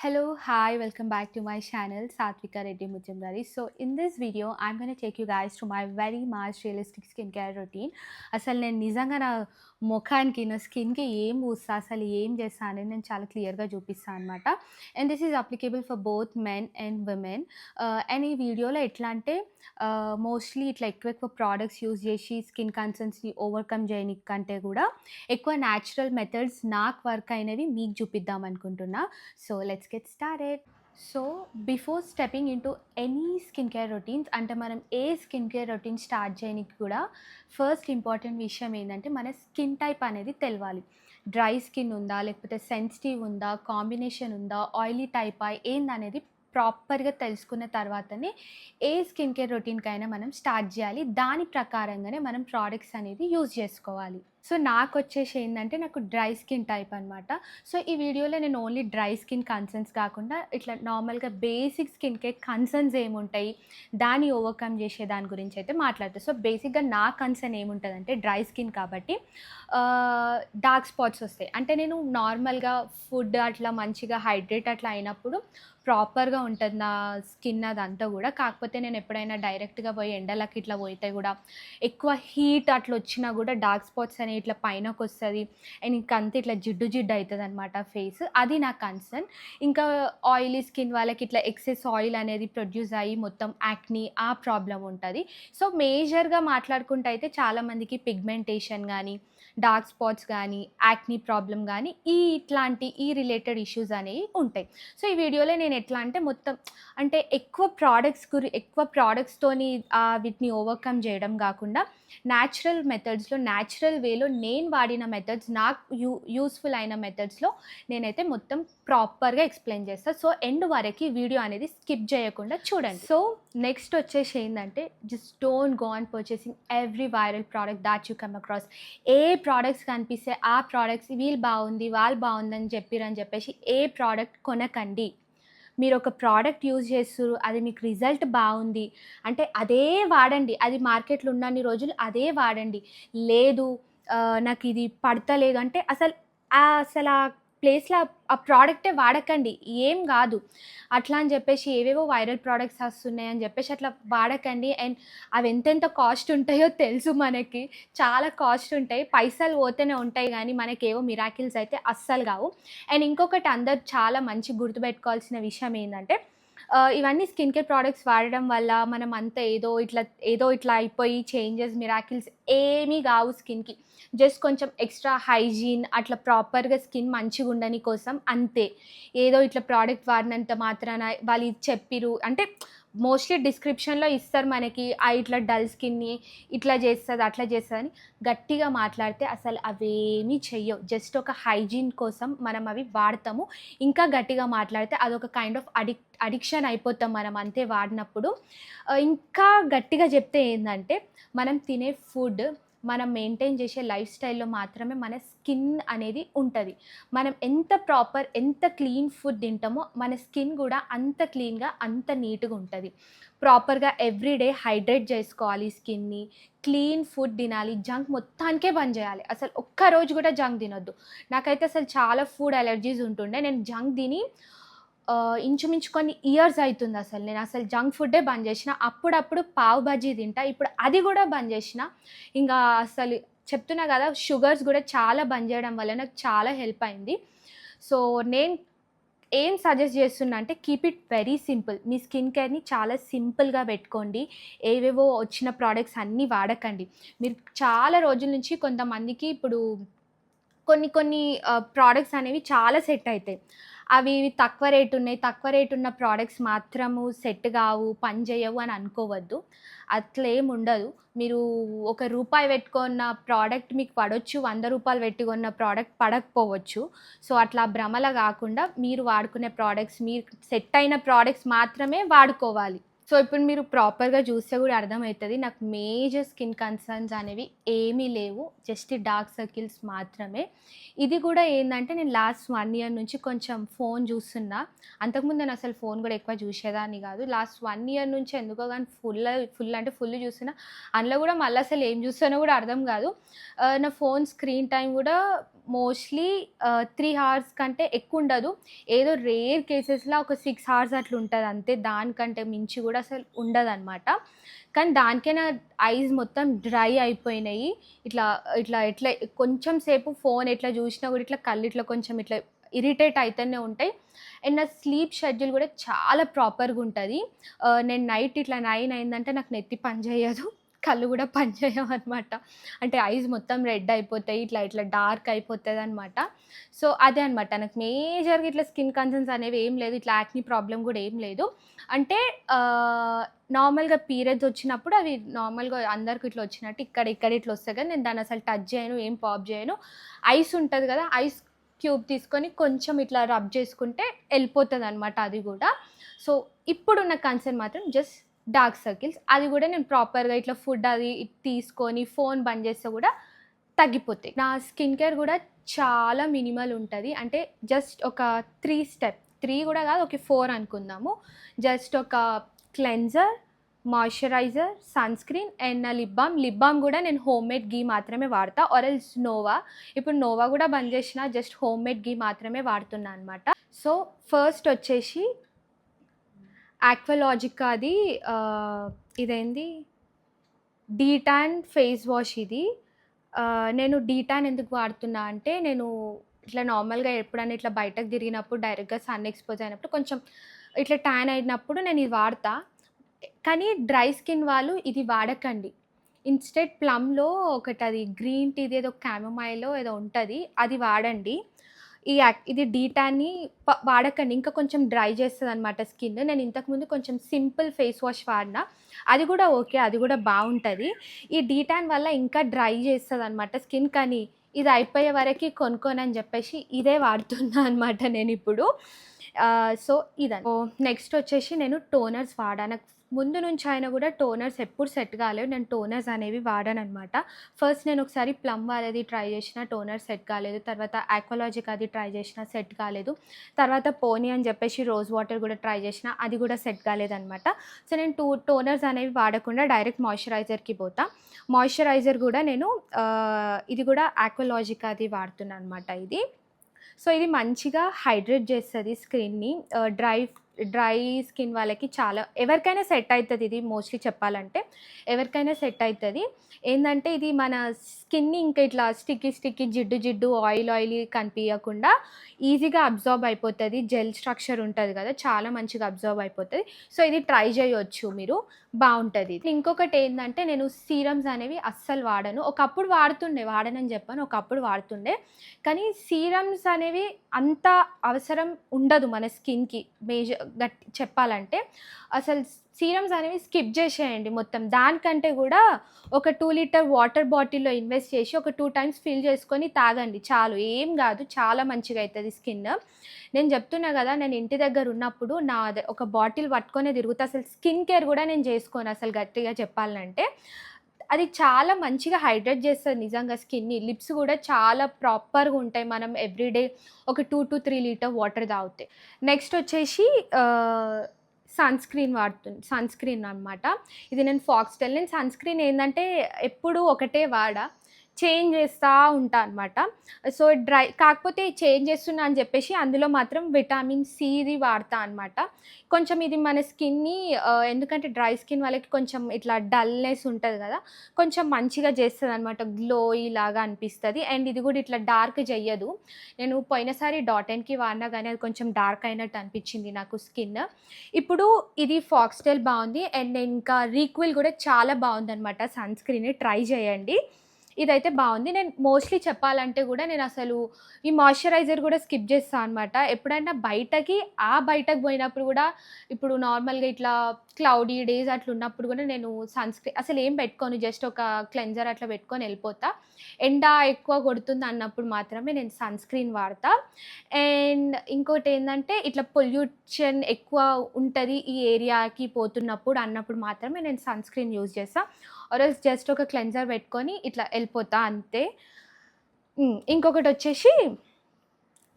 Hello, hi, welcome back to my channel Satvika Reddy Mujumdari. So in this video, I'm going to take you guys to my very much realistic skincare routine. అసలు నేను నిజంగా నా మొఖానికి నా స్కిన్‌కి ఏం పూస్తా, అసలు ఏం చేస్తా అనేది నేను చాలా క్లియర్‌గా చూపిస్తా అనమాట. And this is applicable for both men and women. And ఈ వీడియోలో ఎట్లా అంటే మోస్ట్‌లీ ఇట్లా ఎక్కువ ప్రొడక్ట్స్ యూజ్ చేసి స్కిన్ కన్సర్న్స్‌ని ఓవర్‌కమ్ చేయనీకి కంటే కూడా ఎక్కువ న్యాచురల్ మెథడ్స్ నాకు వర్క్ అయినవి మీకు చూపిద్దాం అనుకుంటున్నా. So let's get started. So before stepping into any skin care routines అంటే మనం ఏ స్కిన్ కేర్ రొటీన్ స్టార్ట్ చేయడానికి కూడా ఫస్ట్ ఇంపార్టెంట్ విషయం ఏంటంటే మన స్కిన్ టైప్ అనేది తెలవాలి. డ్రై స్కిన్ ఉందా, లేకపోతే సెన్సిటివ్ ఉందా, కాంబినేషన్ ఉందా, ఆయిలీ టైపా ఏందనేది ప్రాపర్గా తెలుసుకున్న తర్వాతనే ఏ స్కిన్ కేర్ రొటీన్కైనా మనం స్టార్ట్ చేయాలి. దాని ప్రకారంగానే మనం ప్రోడక్ట్స్ అనేది యూజ్ చేసుకోవాలి. సో నాకొచ్చేసి ఏందంటే నాకు డ్రై స్కిన్ టైప్ అనమాట. సో ఈ వీడియోలో నేను ఓన్లీ డ్రై స్కిన్ కన్సర్న్స్ కాకుండా ఇట్లా నార్మల్‌గా బేసిక్ స్కిన్ కేర్ కన్సర్న్స్ ఏముంటాయి, దాన్ని ఓవర్‌కమ్ చేసే దాని గురించి అయితే మాట్లాడతా. సో బేసిక్‌గా నా కన్సర్న్ ఏముంటదంటే డ్రై స్కిన్ కాబట్టి డార్క్ స్పాట్స్ వస్తాయి. అంటే నేను నార్మల్‌గా ఫుడ్ అట్లా మంచిగా హైడ్రేట్ అట్లా అయినప్పుడు ప్రాపర్‌గా ఉంటది నా స్కిన్ అదంతా గూడా. కాకపోతే నేను ఎప్పుడైనా డైరెక్ట్‌గా పోయి ఎండలకి ఇట్లా పోతే గూడా ఎక్కువ హీట్ అట్లా వచ్చినా గూడా డార్క్ స్పాట్స్ అనేవి ఇట్లా పైనకొస్తది. అండ్ ఇంకంతా ఇట్లా జిడ్డు జిడ్డు అయితదనమాట ఫేస్. అది నా కన్సర్న్. ఇంకా ఆయిలీ స్కిన్ వాళ్ళకి ఇట్లా ఎక్సెస్ ఆయిల్ అనేది ప్రొడ్యూస్ అయ్యి మొత్తం యాక్నీ ఆ ప్రాబ్లమ్ ఉంటది. సో మేజర్‌గా మాట్లాడుకుంటే అయితే చాలామందికి పిగ్మెంటేషన్ గానీ, డార్క్ స్పాట్స్ గానీ, యాక్నీ ప్రాబ్లమ్ గానీ ఇట్లాంటి రిలేటెడ్ ఇష్యూస్ అనేవి ఉంటాయి. సో ఈ వీడియోలో నేను ఎట్లా అంటే మొత్తం అంటే ఎక్కువ ప్రోడక్ట్స్‌తోని వీటిని ఓవర్‌కమ్ చేయడం గాకుండా న్యాచురల్ మెథడ్స్‌లో, న్యాచురల్ వేలో నేను వాడిన మెథడ్స్ నాకు యూజ్‌ఫుల్ అయిన మెథడ్స్‌లో నేనైతే మొత్తం ప్రాపర్‌గా ఎక్స్‌ప్లెయిన్ చేస్తా. సో ఎండ్ వరకి వీడియో అనేది స్కిప్ చేయకుండా చూడండి. సో నెక్స్ట్ వచ్చేసి ఏందంటే just don't go on purchasing every viral product thought you come across. A products కనిపిస్తే ఆ ప్రోడక్ట్స్ వీళ్ళు బాగుంది, వాళ్ళు బాగుందని చెప్పిరని చెప్పేసి ఏ ప్రోడక్ట్ కొనకండి. మీరు ఒక ప్రోడక్ట్ యూజ్ చేస్తుర్రు, అది మీకు రిజల్ట్ బాగుంది అంటే అదే వాడండి. అది మార్కెట్‌లో ఉన్నన్ని రోజులు అదే వాడండి. లేదు నాకు ఇది పడతలేదు అంటే అసలు ఆ ప్లేస్‌లో ఆ ప్రోడక్టే వాడకండి. ఏం గాదు. అట్లా అని చెప్పేసి ఏవేవో వైరల్ ప్రొడక్ట్స్ వస్తున్నాయని చెప్పేసి అట్లా వాడకండి. అండ్ అవి ఎంతెంత కాస్ట్ ఉంటాయో తెలుసు మనకి. చాలా కాస్ట్ ఉంటాయి. పైసలు పోతేనే ఉంటాయి గానీ మనకేవో మిరాకిల్స్ అయితే అస్సలు గావు. అండ్ ఇంకొకటి అందరూ చాలా మంచిగా గుర్తుపెట్టుకోవాల్సిన విషయం ఏందంటే ఇవన్నీ స్కిన్ కేర్ ప్రొడక్ట్స్ వాడడం వల్ల మనం అంతా ఏదో ఇట్లా అయిపోయి చేంజెస్, మిరాకిల్స్ ఏమీ గావు స్కిన్‌కి. జస్ట్ కొంచెం ఎక్స్‌ట్రా హైజీన్ అట్లా ప్రాపర్‌గా స్కిన్ మంచిగుండని కోసం అంతే. ఏదో ఇట్లా ప్రోడక్ట్ వాడినంత మాత్రాన వాళ్ళు ఇది చెప్పిర్రు అంటే మోస్ట్‌లీ డిస్క్రిప్షన్‌లో ఇస్తారు మనకి. ఇట్లా డల్ స్కిన్‌ని ఇట్లా చేస్తది, అట్లా చేస్తదని. గట్టిగా మాట్లాడితే అసలు అవేమీ చెయ్యవు. జస్ట్ ఒక హైజీన్ కోసం మనం అవి వాడతాము. ఇంకా గట్టిగా మాట్లాడితే అదొక కైండ్ ఆఫ్ అడిక్షన్ అయిపోతాం మనం అంతే వాడినప్పుడు. ఇంకా గట్టిగా చెప్తే ఏందంటే మనం తినే ఫుడ్, మనం మెయింటైన్ చేసే లైఫ్ స్టైల్‌లో మాత్రమే మన స్కిన్ అనేది ఉంటది. మనం ఎంత క్లీన్ ఫుడ్ తింటామో మన స్కిన్ గూడా అంత క్లీన్‌గా, అంత నీట్‌గా ఉంటది. ప్రాపర్‌గా ఎవ్రీ డే హైడ్రేట్ చేసుకోవాలి స్కిన్‌ని. క్లీన్ ఫుడ్ తినాలి. జంక్ మొత్తానికే బంద్ చేయాలి. అసలు ఒక్క రోజు కూడా జంక్ తినొద్దు. నాకైతే అసలు చాలా ఫుడ్ అలర్జీస్ ఉంటుండే. నేను జంక్ తిని ఇంచుమించు కొన్ని ఇయర్స్ అయితుందసలు. నేనసలు జంక్ ఫుడ్డే బంద్ చేషిన. అప్పుడప్పుడు పావు బజ్జీ తింటా. ఇప్పుడు అది గూడా బంద్ చేషిన. ఇంగా అసలు చెప్తున్నా గదా! షుగర్స్ గూడా చాలా బంద్ చేయడం వల్ల నాకు చాలా హెల్ప్ అయింది. సో, నేను ఏం సజెస్ట్ చేస్తున్నా అంటే కీప్ ఇట్ వెరీ సింపుల్. మీ స్కిన్ కేర్‌ని చాలా సింపుల్‌గా పెట్టుకోండి. ఏవేవో వచ్చిన ప్రొడక్ట్స్ అన్నీ వాడకండి. మీరు చాలా రోజుల నుంచి కొంతమందికి ఇప్పుడు కొన్ని ప్రొడక్ట్స్ అనేవి చాలా సెట్ అయితాయి. అవి తక్కువ రేట్ ఉన్నాయి. తక్కువ రేట్ ఉన్న ప్రొడక్ట్స్ మాత్రము సెట్ గావు, పని చేయవు అని అనుకోవద్దు. అట్లేముండదు. మీరు ఒక రూపాయి పెట్టి కొన్న ప్రొడక్ట్ మీకు పడొచ్చు. రూ. 100 పెట్టి కొన్న ప్రొడక్ట్ పడకపోవచ్చు. సో, అట్లా భ్రమల గాకుండా మీరు వాడుకునే ప్రొడక్ట్స్, మీరు సెట్ అయిన ప్రొడక్ట్స్ మాత్రమే వాడుకోవాలి. సో, ఇప్పుడు మీరు ప్రాపర్‌గా చూస్తే గూడా అర్థమైతది. నాకు మేజర్ స్కిన్ కన్సర్న్స్ అనేవి ఏమీ లేవు. జస్ట్ డార్క్ సర్కిల్స్ మాత్రమే. ఇది గూడా ఏందంటే నేను లాస్ట్ 1 ఇయర్ నుంచి కొంచెం ఫోను జూస్తున్నా. అంతకుముందు నేనసలు ఫోను గూడా ఎక్కువ జూసేదాన్ని గాదు. లాస్ట్ 1 ఇయర్ నుంచి ఎందుకో గానీ ఫుల్ జూస్తున్నా. అందులో గూడా మళ్ళసలు ఏం జూస్తానో గూడా అర్థం గాదు. నా ఫోను స్క్రీన్ టైమ్ గూడా మోస్ట్లీ 3 అవర్స్ కంటే ఎక్కువ ఉండదు. ఏదో రేర్ కేసెస్‌లో ఒక 6 అవర్స్ అట్లా ఉంటది అంతే. దానికంటే మించి కూడా అసలు ఉండదనమాట. కానీ దానికే నా ఐస్ మొత్తం డ్రై అయిపోయినాయి. ఇట్లా ఇట్లా ఎట్లా కొంచెం సేపు ఫోన్ ఎట్లా చూసినా కూడా ఇట్లా కళ్ళు ఇట్లా కొంచెం ఇట్లా ఇరిటేట్ అయితేనే ఉంటాయి. అండ్ నా స్లీప్ షెడ్యూల్ కూడా చాలా ప్రాపర్‌గా ఉంటది. నేను నైట్ ఇట్లా 9 అయిందంటే నాకు నెత్తి పని చేయదు. కళ్ళు కూడా పని చేయవనమాట. అంటే ఐస్ మొత్తం రెడ్ అయిపోతాయి. ఇట్లా ఇట్లా డార్క్ అయిపోతదనమాట. సో, అదే అనమాట. నాకు మేజర్‌గా ఇట్లా స్కిన్ కన్సర్న్స్ అనేవి ఏం లేదు. ఇట్లా యాక్నీ ప్రాబ్లమ్ కూడా ఏం లేదు. అంటే నార్మల్‌గా పీరియడ్స్ వచ్చినప్పుడు అవి నార్మల్‌గా అందరికి ఇట్లా వచ్చినట్టు ఇక్కడ ఇక్కడ ఇట్లా వస్తాయి కానీ నేను దాన్ని అసలు టచ్ చేయను, ఏం పాప్ చేయను. ఐస్ ఉంటది కదా! ఐస్ క్యూబ్ తీసుకొని కొంచెం ఇట్లా రబ్ చేసుకుంటే వెళ్ళిపోతదనమాట అది గూడా. సో, ఇప్పుడున్న కన్సర్న్ మాత్రం జస్ట్ డార్క్ సర్కిల్స్. అది గూడా నేను ప్రాపర్‌గా ఇట్లా ఫుడ్ అది తీసుకొని ఫోన్ బంద్ చేస్తే గూడా తగ్గిపోతాయి. నా స్కిన్ కేర్ గూడా చాలా మినిమల్ ఉంటది. అంటే జస్ట్ ఒక 3 స్టెప్ 3 గూడా గాదు, ఓకే 4 అనుకుందాము. జస్ట్ ఒక cleanser, moisturiser, sunscreen and నా లిప్ బామ్. లిప్ బామ్ గూడా నేను హోమ్‌మేడ్ ఘీ మాత్రమే వాడతా. ఆర్ ఎల్స్ నోవా. ఇప్పుడు నోవా గూడా బంద్ చేషినా. జస్ట్ హోమ్‌మేడ్ ఘీ మాత్రమే వాడుతున్నా అనమాట. సో, ఫస్ట్ వచ్చేసి ఆక్వాలాజికాది ఇదేంది డీటాన్ ఫేస్ వాష్ ఇది. నేను డీటాన్ ఎందుకు వాడుతున్నా అంటే, నేను ఇట్లా నార్మల్‌గా ఎప్పుడైనా ఇట్లా బయటకు తిరిగినప్పుడు డైరెక్ట్‌గా సన్ ఎక్స్‌పోజ్ అయినప్పుడు కొంచెం ఇట్లా టాన్ అయినప్పుడు నేను ఇది వాడతా. కానీ డ్రై స్కిన్ వాళ్ళు ఇది వాడకండి. ఇన్‌స్టెడ్ ప్లమ్‌లో ఒకటది గ్రీన్ టీది ఏదో క్యామమైలో ఏదో ఉంటది. అది వాడండి. ఇది డీటాన్‌ని వాడకండి. ఇంకా కొంచెం డ్రై చేస్తదనమాట స్కిన్. నేను ఇంతకుముందు కొంచెం సింపుల్ ఫేస్ వాష్ వాడినా. అది గూడా ఓకే. అది గూడా బావుంటది. ఈ డీటాన్ వల్ల ఇంకా డ్రై చేస్తదనమాట స్కిన్. కానీ ఇది అయిపోయే వరకి కొనుక్కోనని జెప్పేసి ఇదే వాడుతున్నా అనమాట నేనిప్పుడు. సో, ఇదని. నెక్స్ట్ వచ్చేసి నేను టోనర్స్ వాడా. నాకు ముందు నుంచి అయినా గూడా టోనర్స్ ఎప్పుడు సెట్ కాలేవు. నేను టోనర్స్ అనేవి వాడననమాట. ఫస్ట్ నేను ఒకసారి ప్లమ్ వాళ్ళది ట్రై చేసిన, టోనర్ సెట్ కాలేదు. తర్వాత ఆక్వాలాజిక్ అది ట్రై చేసిన, సెట్ కాలేదు. తర్వాత పోనీ అని చెప్పేసి రోజ్ వాటర్ కూడా ట్రై చేసిన, అది కూడా సెట్ కాలేదనమాట. సో, నేను టోనర్స్ అనేవి వాడకుండా డైరెక్ట్ మాయిశ్చరైజర్‌కి పోతా. మాయిశ్చరైజర్ కూడా నేను ఇది కూడా ఆక్వాలాజిక్ అది వాడుతున్నా అనమాట ఇది. సో, ఇది మంచిగా హైడ్రేట్ చేస్తది స్కిన్‌ని. డ్రై స్కిన్ వాళ్ళకి చాలా ఎవరికైనా సెట్ అయితది ఇది మోస్ట్‌లీ చెప్పాలంటే. ఎవరికైనా సెట్ అయితది. ఏందంటే ఇది మన స్కిన్‌ని ఇంకా ఇట్లా స్టిక్కీ, జిడ్డు, ఆయిలీ కనిపియకుండా ఈజీగా అబ్జార్బ్ అయిపోతది. జెల్ స్ట్రక్చర్ ఉంటది కదా! చాలా మంచిగా అబ్జార్బ్ అయిపోతది. సో, ఇది ట్రై చేయొచ్చు మీరు. బావుంటది. ఇంకొకటి ఏందంటే నేను సీరమ్స్ అనేవి అస్సలు వాడను. ఒకప్పుడు వాడనని చెప్పను. ఒకప్పుడు వాడుతుండే. కానీ సీరమ్స్ అనేవి అంత అవసరం ఉండదు మన స్కిన్‌కి చెప్పాలంటే. అసలు సీరమ్స్ అనేవి స్కిప్ చేసేయండి మొత్తం. దానికంటే కూడా ఒక 2 లీటర్ వాటర్ బాటిల్‌లో ఇన్వెస్ట్ చేసి ఒక 2 టైమ్స్ ఫిల్ చేసుకొని తాగండి చాలు. ఏం కాదు. చాలా మంచిగా అయితది స్కిన్. నేను చెప్తున్నా కదా! నేను ఇంటి దగ్గర ఉన్నప్పుడు ఒక బాటిల్ పట్టుకొనే తిరుగుతా. అసలు స్కిన్ కేర్ కూడా నేను చేసుకోను అసలు గట్టిగా చెప్పాలంటే. అది చాలా మంచిగా హైడ్రేట్ చేస్తది నిజంగా స్కిన్‌ని. లిప్స్ కూడా చాలా ప్రాపర్‌గా ఉంటాయి. మనం ఎవ్రీడే ఒక 2-3 లీటర్ వాటర్ తాగితే. నెక్స్ట్ వచ్చేసి సన్ స్క్రీన్ అనమాట. ఇది నేను ఫాక్స్‌టెల్. నేను సన్ స్క్రీన్ ఏందంటే ఎప్పుడు ఒకటే వాడా. చేంజ్ చేస్తా ఉంటా అనమాట. సో, కాకపోతే చేంజ్ చేస్తున్నా అని చెప్పేసి అందులో మాత్రం విటమిన్ సిది వాడతా అనమాట. కొంచెం ఇది మన స్కిన్‌ని ఎందుకంటే డ్రై స్కిన్ వాళ్ళకి కొంచెం ఇట్లా డల్‌నెస్ ఉంటది కదా! కొంచెం మంచిగా చేస్తదనమాట. గ్లోయి లాగా అనిపిస్తది. అండ్ ఇది కూడా ఇట్లా డార్క్ చెయ్యదు. నేను పోయినసారి డాట్&కి వాడినా గానీ అది కొంచెం డార్క్ అయినట్టు అనిపించింది నాకు స్కిన్. ఇప్పుడు ఇది ఫాక్స్‌టెల్ బావుంది. అండ్ ఇంకా రీక్విల్ కూడా చాలా బావుందనమాట సన్ స్క్రీన్. ట్రై చేయండి. ఇదైతే బావుంది. నేను మోస్ట్‌లీ చెప్పాలంటే గూడా నేనసలు ఈ మాయిశ్చరైజర్ గూడా స్కిప్ చేస్తా అనమాట. ఎప్పుడైనా బయటకు పోయినప్పుడు గూడా ఇప్పుడు నార్మల్‌గా ఇట్లా క్లౌడీ డేస్ అట్లున్నప్పుడు గూడా నేను అసలేం పెట్టుకోను. జస్ట్ ఒక క్లెన్జర్ అట్లా పెట్టుకొని ఎళ్ళిపోతా. ఎండ ఎక్కువ కొడుతుంది అన్నప్పుడు మాత్రమే నేను సన్ స్క్రీన్ వాడతా. అండ్ ఇంకోటేందంటే ఇట్లా పొల్యూషన్ ఎక్కువ ఉంటది ఈ ఏరియాకి పోతున్నప్పుడు అన్నప్పుడు మాత్రమే నేను సన్ స్క్రీన్ యూజ్ చేస్తా. ఆర్ ఎల్స్ జస్ట్ ఒక క్లెన్జర్ పెట్టుకొని ఇట్లా ఎళ్ళిపోతా అంతే. ఇంకొకటొచ్చేసి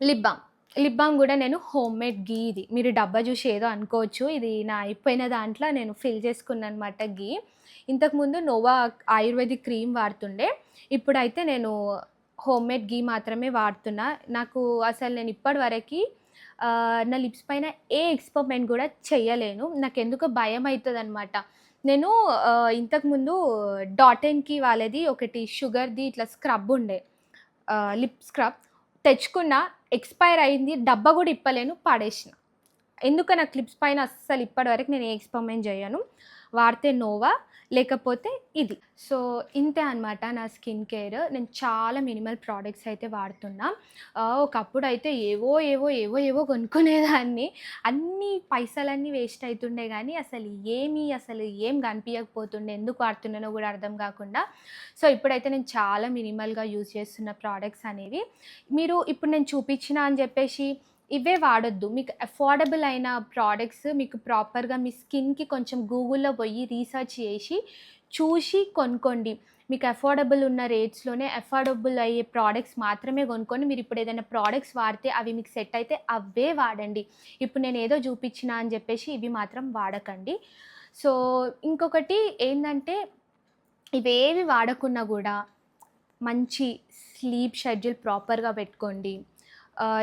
లిప్ బామ్. లిప్ బామ్ గూడా నేను హోమ్‌మేడ్ ఘీ ఇది. మీరు డబ్బా చూసి ఏదో అనుకోవచ్చు. ఇది నా అయిపోయిన దాంట్లో నేను ఫిల్ చేసుకున్నాననమాట ఘీ. ఇంతకుముందు నోవా ఆయుర్వేదిక్ క్రీమ్ వాడుతుండే. ఇప్పుడైతే నేను హోమ్‌మేడ్ ఘీ మాత్రమే వాడుతున్నా. నాకు అసలు నేను ఇప్పటివరకి నా లిప్స్ పైన ఏ ఎక్స్‌పెరిమెంట్ గూడా చెయ్యలేను. నాకెందుకో భయమైతదనమాట. నేను ఇంతకుముందు డాట్ అండ్ కీ వాళ్ళది ఒకటి షుగర్‌ది ఇట్లా స్క్రబ్ ఉండే. లిప్ స్క్రబ్ తెచ్చుకున్నా, ఎక్స్‌పైర్ అయింది. డబ్బా గూడా ఇప్పలేను, పడేసిన. ఎందుకో నాకు లిప్స్ పైన అస్సలు ఇప్పటివరకు నేను ఏ ఎక్స్‌పెరిమెంట్ జేయను. వాడితే నోవా, లేకపోతే ఇది. సో, ఇంతే అనమాట నా స్కిన్ కేర్. నేను చాలా మినిమల్ ప్రొడక్ట్స్ అయితే వాడుతున్నా. ఒకప్పుడైతే ఏవో కొనుక్కునేదాన్ని. అన్నీ పైసలన్నీ వేస్ట్ అయితుండే గానీ, అసలు ఏం కనిపియకపోతుండే. ఎందుకు వాడుతున్నానో గూడా అర్థం గాకుండా. సో, ఇప్పుడైతే నేను చాలా మినిమల్‌గా యూజ్ చేస్తున్న ప్రొడక్ట్స్ అనేవి. మీరు ఇప్పుడు నేను చూపించిన అని జెప్పేసి ఇవే వాడొద్దు. మీకు అఫోర్డబుల్ అయిన ప్రొడక్ట్స్ మీకు ప్రాపర్‌గా మీ స్కిన్‌కి కొంచెం గూగుల్‌లో పోయి రీసెర్చ్ చేసి, చూసి కొనుక్కోండి. మీకు అఫోర్డబుల్ ఉన్న రేట్స్‌లోనే అఫోర్డబుల్ అయ్యే ప్రొడక్ట్స్ మాత్రమే కొనుక్కొని మీరు ఇప్పుడు ఏదైనా ప్రొడక్ట్స్ వాడితే అవి మీకు సెట్ అయితే అవే వాడండి. ఇప్పుడు నేను ఏదో చూపించిన అని చెప్పేసి ఇవి మాత్రం వాడకండి. సో, ఇంకొకటి ఏందంటే ఇవేవి వాడకున్నా గూడా మంచి స్లీప్ షెడ్యూల్ ప్రాపర్‌గా పెట్టుకోండి.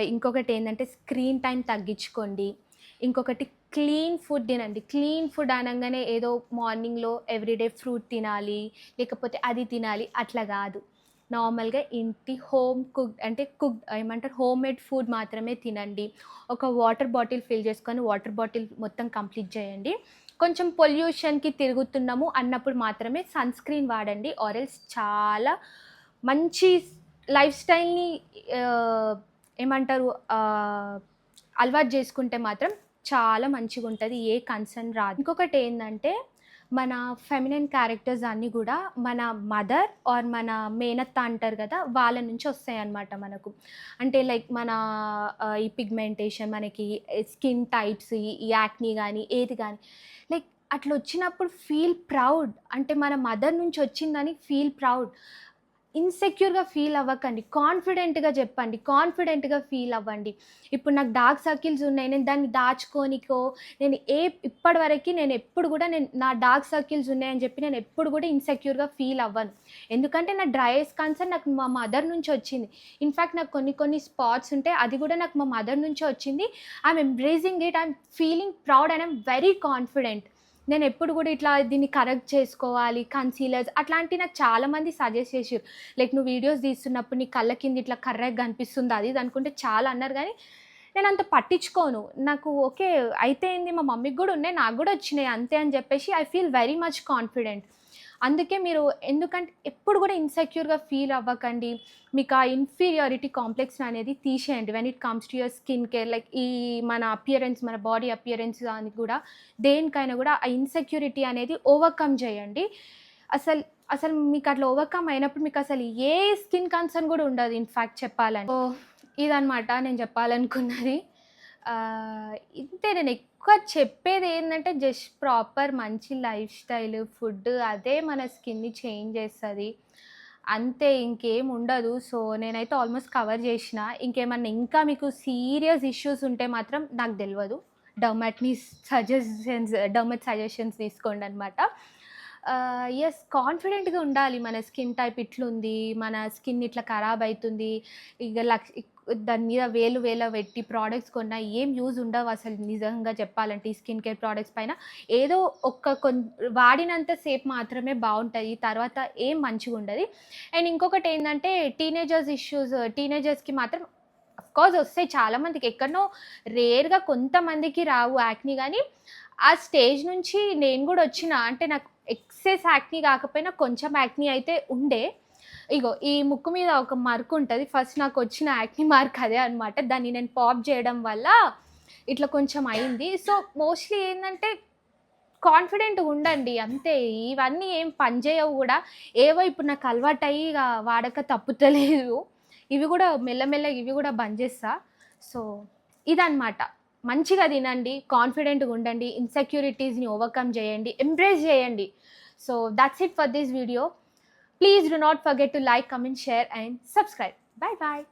ఇంకొకటేందంటే స్క్రీన్ టైమ్ తగ్గించుకోండి. ఇంకొకటి క్లీన్ ఫుడ్ తినండి. క్లీన్ ఫుడ్ అనంగానే ఏదో మార్నింగ్‌లో ఎవ్రీడే ఫ్రూట్ తినాలి, లేకపోతే అది తినాలి అట్లా గాదు. నార్మల్‌గా ఇంటి ఏమంటారు హోమ్‌మేడ్ ఫుడ్ మాత్రమే తినండి. ఒక వాటర్ బాటిల్ ఫిల్ చేసుకొని వాటర్ బాటిల్ మొత్తం కంప్లీట్ చేయండి. కొంచెం పొల్యూషన్‌కి తిరుగుతున్నాము అన్నప్పుడు మాత్రమే సన్ స్క్రీన్ వాడండి. ఆర్ ఎల్స్ చాలా మంచి లైఫ్ స్టైల్‌ని ఆహ్, ఏమంటారు అలవాటు చేసుకుంటే మాత్రం చాలా మంచిగుంటది. ఏ కన్సర్న్ రాదు. ఇంకొకటేందంటే మన ఫెమినిన్ క్యారెక్టర్స్ అన్నీ గూడా మన మదర్ ఆర్ మన మేనత్త అంటారు గదా! వాళ్ళ నుంచి ఒస్తాయన్నమాట మనకు. అంటే లైక్ మన ఈ పిగ్మెంటేషన్ మనకి స్కిన్ టైప్స్, ఈ యాక్నీ గానీ, ఏది గానీ లైక్ అట్లొచ్చినప్పుడు ఫీల్ ప్రౌడ్. అంటే మన మదర్ నుంచి ఒచ్చిందని ఫీల్ ప్రౌడ్. ఇన్‌సెక్యూర్‌గా ఫీల్ అవ్వకండి. కాన్ఫిడెంట్‌గా చెప్పండి. కాన్ఫిడెంట్‌గా ఫీల్ అవ్వండి. ఇప్పుడు నాకు డార్క్ సర్కిల్స్ ఉన్నాయి. నేను దాన్ని దాచుకోనికో నేను ఇప్పటివరకి నేనెప్పుడు గూడా నా డార్క్ సర్కిల్స్ ఉన్నాయని చెప్పి నేనెప్పుడు గూడా ఇన్‌సెక్యూర్‌గా ఫీల్ అవ్వను. ఎందుకంటే నా డ్రై ఐస్ కన్సర్న్ నాకు మా మదర్ నుంచి వచ్చింది. ఇన్‌ఫాక్ట్ నాకు కొన్ని స్పాట్స్ ఉంటే అది గూడా నాకు మా మదర్ నుంచే వచ్చింది. I'm embracing it. I'm feeling proud and I'm very confident. నేనెప్పుడు గూడా ఇట్లా దీన్ని కరెక్ట్ చేసుకోవాలి, కన్సీలర్స్ అట్లాంటివి నాకు చాలామంది సజెస్ట్ చేషిర్రు. లైక్ నువ్వు వీడియోస్ తీస్తున్నప్పుడు నీ కళ్ళ కింద ఇట్లా కర్రెగా కనిపిస్తుంది అది ఇది అనుకుంటే చాలా అన్నారు గానీ, నేనంత పట్టించుకోను. నాకు ఓకే. అయితే ఏంది మా మమ్మీకి గూడా ఉన్నాయి. నాకు గూడా వచ్చినాయి అంతే అని జెప్పేసి I feel very much confident. అందుకే మీరు ఎందుకంటే ఎప్పుడు గూడా ఇన్‌సెక్యూర్‌గా ఫీల్ అవ్వకండి. మీకు ఆ ఇన్ఫీరియారిటీ కాంప్లెక్స్ అనేది తీసేయండి. When it comes to your skin care like ఈ మన అపియరెన్స్ మన బాడీ అపియరెన్స్ దానికి గూడా దేనికైనా గూడా ఆ ఇన్‌సెక్యూరిటీ అనేది ఓవర్‌కమ్ జేయండి. అసలు అసలు మీకట్లా ఓవర్‌కమ్ అయినప్పుడు మీకసలు ఏ స్కిన్ కన్సర్న్ గూడా ఉండదు ఇన్‌ఫాక్ట్ చెప్పాలంటే. సో, ఇదనమాట నేను జెప్పాలనుకున్నది. ఇంతే నేనెక్కువ చెప్పేదేందంటే జస్ట్ ప్రాపర్ మంచి లైఫ్ స్టైల్, ఫుడ్ అదే మన స్కిన్‌ని చేంజ్ జేస్తది. అంతే ఇంకేముండదు. సో, నేనైతే ఆల్మోస్ట్ కవర్ జేషిన. ఇంకేమన్నా ఇంకా మీకు సీరియస్ ఇష్యూస్ ఉంటే మాత్రం నాకు దెల్వదు. డర్మట్ సజెషన్స్ తీసుకోండనమాట. యెస్ కాన్ఫిడెంట్‌గా ఉండాలి. మన స్కిన్ టైప్ ఇట్లుంది. మన స్కిన్ ఇట్లా ఖరాబ్ అయితుంది. ఇగ దాని మీద వేలు పెట్టి ప్రొడక్ట్స్ కొన్నా ఏం యూజ్ ఉండవసలు నిజంగా చెప్పాలంటే ఈ స్కిన్ కేర్ ప్రొడక్ట్స్ పైన. ఏదో వాడినంత సేపు మాత్రమే బావుంటాయి. తర్వాత ఏం మంచిగుండది. అండ్ ఇంకొకటేందంటే టీనేజర్స్‌కి మాత్రం అఫ్‌కోర్స్ ఒస్తాయి చాలా మందికి. ఎక్కడనో రేర్‌గా కొంతమందికి రావు యాక్నీ గానీ, ఆ స్టేజ్ నుంచి నేను గూడా ఒచ్చిన. అంటే నాకు ఎక్సెస్ యాక్నీ గాకపోయినా కొంచెం యాక్నీ అయితే ఉండే. ఇగో ఈ ముక్కు మీద ఒక మరకుంటది. ఫస్ట్ నాకొచ్చిన యాక్నీ మార్క్ అదే అనమాట. దాన్ని నేను పాప్ జేయడం వల్ల ఇట్లా కొంచెం అయింది. సో, మోస్ట్‌లీ ఏందంటే కాన్ఫిడెంట్‌గా ఉండండి అంతే. ఇవన్నీ ఏం పని జేయవు గూడా. ఏవో ఇప్పుడు నాకు అలవాటయ్యి ఇగ వాడక తప్పుతలేదు. ఇవి గూడా మెల్లమెల్లగా ఇవి గూడా బంద్ జేస్తా. సో, ఇదనమాట. మంచిగా తినండి, కాన్ఫిడెంట్‌గా ఉండండి, ఇన్‌సెక్యూరిటీస్‌ని ఓవర్‌కమ్ జేయండి, ఎంబ్రేస్ జేయండి. So, that's it for this video. Please do not forget to like, comment, share and subscribe. Bye bye.